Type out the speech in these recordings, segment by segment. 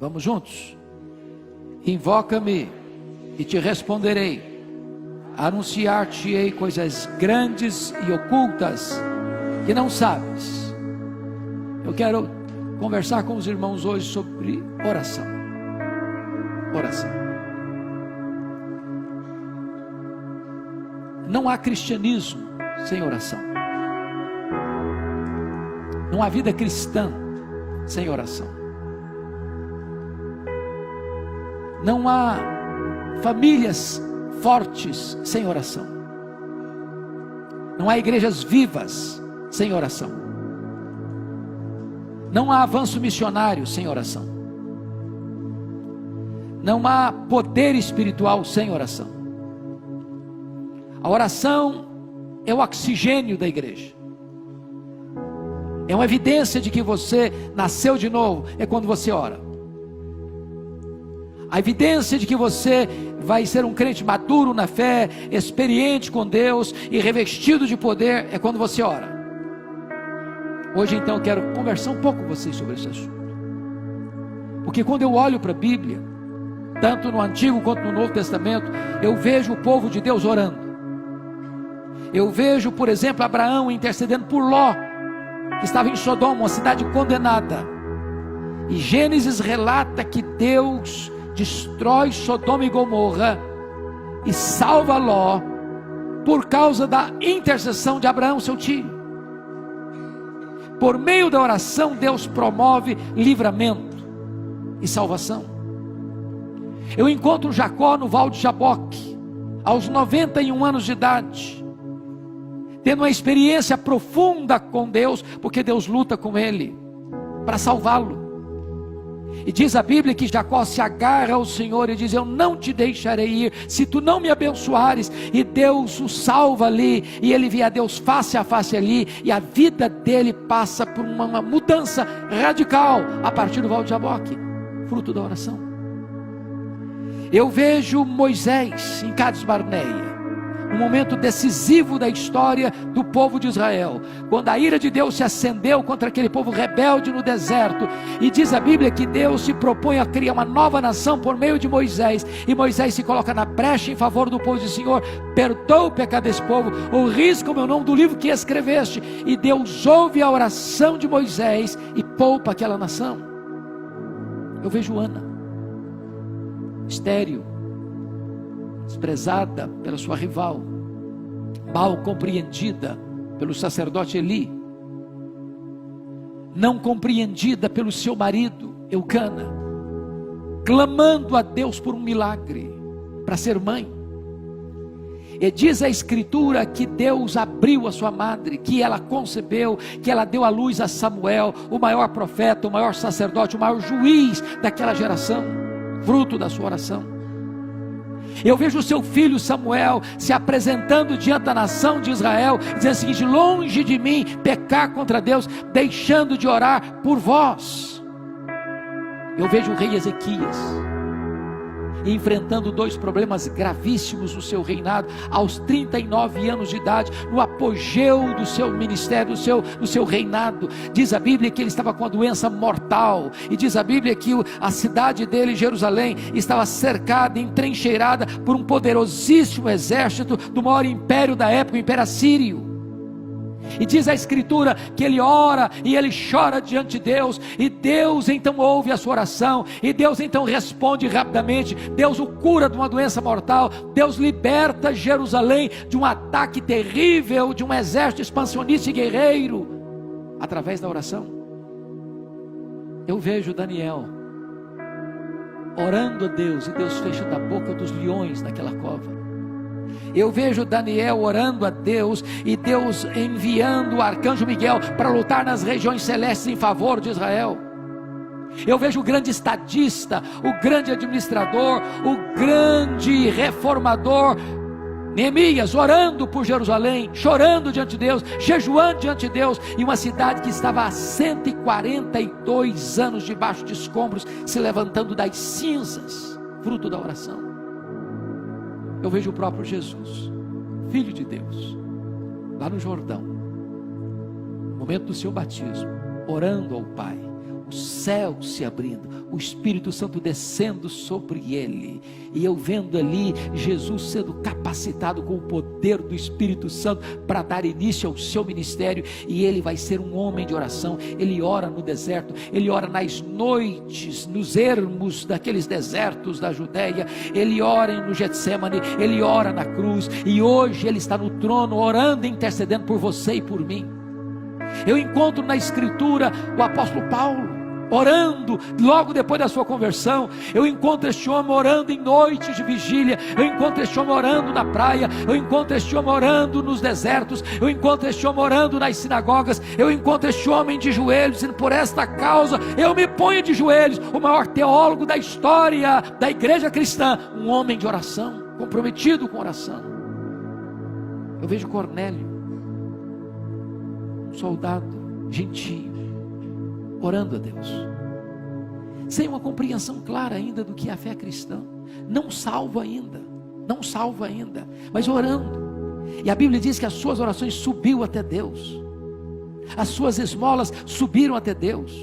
Vamos juntos? Invoca-me e te responderei. Anunciar-te-ei coisas grandes e ocultas que não sabes. Eu quero conversar com os irmãos hoje sobre oração. Oração. Não há cristianismo sem oração. Não há vida cristã sem oração. Não há famílias fortes sem oração. Não há igrejas vivas sem oração. Não há avanço missionário sem oração. Não há poder espiritual sem oração. A oração é o oxigênio da igreja. É uma evidência de que você nasceu de novo, é quando você ora. A evidência de que você vai ser um crente maduro na fé, experiente com Deus e revestido de poder, é quando você ora. Hoje então eu quero conversar um pouco com vocês sobre esse assunto. Porque quando eu olho para a Bíblia, tanto no Antigo quanto no Novo Testamento, eu vejo o povo de Deus orando. Eu vejo, por exemplo, Abraão intercedendo por Ló, que estava em Sodoma, uma cidade condenada. E Gênesis relata que Deus destrói Sodoma e Gomorra e salva Ló por causa da intercessão de Abraão, seu tio. Por meio da oração, Deus promove livramento e salvação. Eu encontro Jacó no Val de Jaboque, aos 91 anos de idade, tendo uma experiência profunda com Deus, porque Deus luta com ele para salvá-lo. E diz a Bíblia que Jacó se agarra ao Senhor e diz: eu não te deixarei ir, se tu não me abençoares. E Deus o salva ali, e ele vê a Deus face a face ali, e a vida dele passa por uma mudança radical, a partir do Val de Jaboque, fruto da oração. Eu vejo Moisés em Cades Barneia, um momento decisivo da história do povo de Israel, quando a ira de Deus se acendeu contra aquele povo rebelde no deserto, e diz a Bíblia que Deus se propõe a criar uma nova nação por meio de Moisés, e Moisés se coloca na brecha em favor do povo e diz: Senhor, perdoa o pecado desse povo, ou risca o meu nome do livro que escreveste. E Deus ouve a oração de Moisés e poupa aquela nação. Eu vejo Ana, estéril, desprezada pela sua rival, mal compreendida pelo sacerdote Eli, não compreendida pelo seu marido Eucana, clamando a Deus por um milagre para ser mãe. E diz a Escritura que Deus abriu a sua madre, que ela concebeu, que ela deu à luz a Samuel, o maior profeta, o maior sacerdote, o maior juiz daquela geração, fruto da sua oração. Eu vejo o seu filho Samuel se apresentando diante da nação de Israel, dizendo o seguinte: longe de mim pecar contra Deus, deixando de orar por vós. Eu vejo o rei Ezequias enfrentando dois problemas gravíssimos no seu reinado, aos 39 anos de idade, no apogeu do seu ministério, do seu reinado. Diz a Bíblia que ele estava com a doença mortal, e diz a Bíblia que a cidade dele, Jerusalém, estava cercada, entrincheirada por um poderosíssimo exército do maior império da época, o Império Assírio. E diz a Escritura que ele ora e ele chora diante de Deus, e Deus então ouve a sua oração, e Deus então responde rapidamente. Deus o cura de uma doença mortal, Deus liberta Jerusalém de um ataque terrível de um exército expansionista e guerreiro, através da oração. Eu vejo Daniel orando a Deus, e Deus fechando a boca dos leões naquela cova. Eu vejo Daniel orando a Deus, e Deus enviando o arcanjo Miguel para lutar nas regiões celestes em favor de Israel. Eu vejo o grande estadista, o grande administrador, o grande reformador Neemias orando por Jerusalém, chorando diante de Deus, jejuando diante de Deus, e uma cidade que estava há 142 anos debaixo de escombros, se levantando das cinzas, fruto da oração. Eu vejo o próprio Jesus, Filho de Deus, lá no Jordão, no momento do seu batismo, orando ao Pai, o céu se abrindo, o Espírito Santo descendo sobre ele, e eu vendo ali Jesus sendo capacitado com o poder do Espírito Santo para dar início ao seu ministério, e ele vai ser um homem de oração. Ele ora no deserto, ele ora nas noites, nos ermos daqueles desertos da Judéia, ele ora no Getsemane, ele ora na cruz, e hoje ele está no trono orando e intercedendo por você e por mim. Eu encontro na Escritura o apóstolo Paulo orando logo depois da sua conversão. Eu encontro este homem orando em noites de vigília, eu encontro este homem orando na praia, eu encontro este homem orando nos desertos, eu encontro este homem orando nas sinagogas, eu encontro este homem de joelhos, dizendo: por esta causa eu me ponho de joelhos. O maior teólogo da história da igreja cristã, um homem de oração, comprometido com oração. Eu vejo Cornélio, um soldado gentio, orando a Deus, sem uma compreensão clara ainda do que é a fé cristã, não salvo ainda, mas orando. E a Bíblia diz que as suas orações subiu até Deus, as suas esmolas subiram até Deus,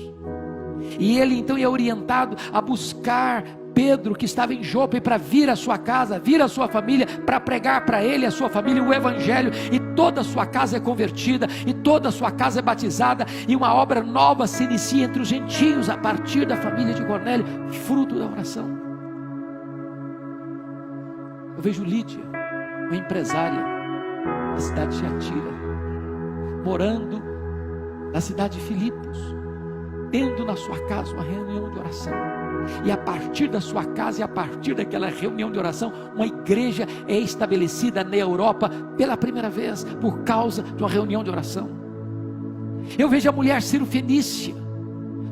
e ele então é orientado a buscar Pedro, que estava em Jope, para vir à sua casa, vir à sua família, para pregar para ele e a sua família o evangelho, e toda a sua casa é convertida, e toda a sua casa é batizada, e uma obra nova se inicia entre os gentios, a partir da família de Cornélio, fruto da oração. Eu vejo Lídia, uma empresária da cidade de Tiatira, morando na cidade de Filipos, tendo na sua casa uma reunião de oração, e a partir da sua casa e a partir daquela reunião de oração, uma igreja é estabelecida na Europa pela primeira vez, por causa de uma reunião de oração. Eu vejo a mulher Cirofenícia,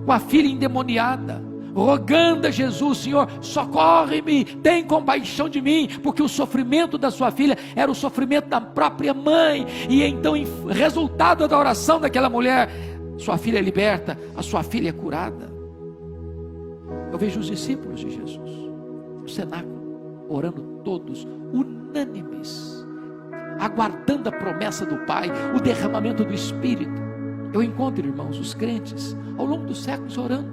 com a filha endemoniada, rogando a Jesus: Senhor, socorre-me, tem compaixão de mim, porque o sofrimento da sua filha era o sofrimento da própria mãe, e então, resultado da oração daquela mulher, sua filha é liberta, a sua filha é curada. Eu vejo os discípulos de Jesus, o cenáculo, orando todos, unânimes, aguardando a promessa do Pai, o derramamento do Espírito. Eu encontro, irmãos, os crentes, ao longo dos séculos orando,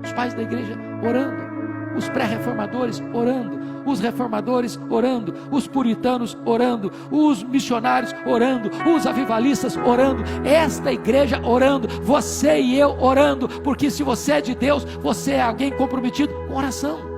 os pais da igreja orando, os pré-reformadores orando, os reformadores orando, os puritanos orando, os missionários orando, os avivalistas orando, esta igreja orando, você e eu orando, porque se você é de Deus, você é alguém comprometido com oração.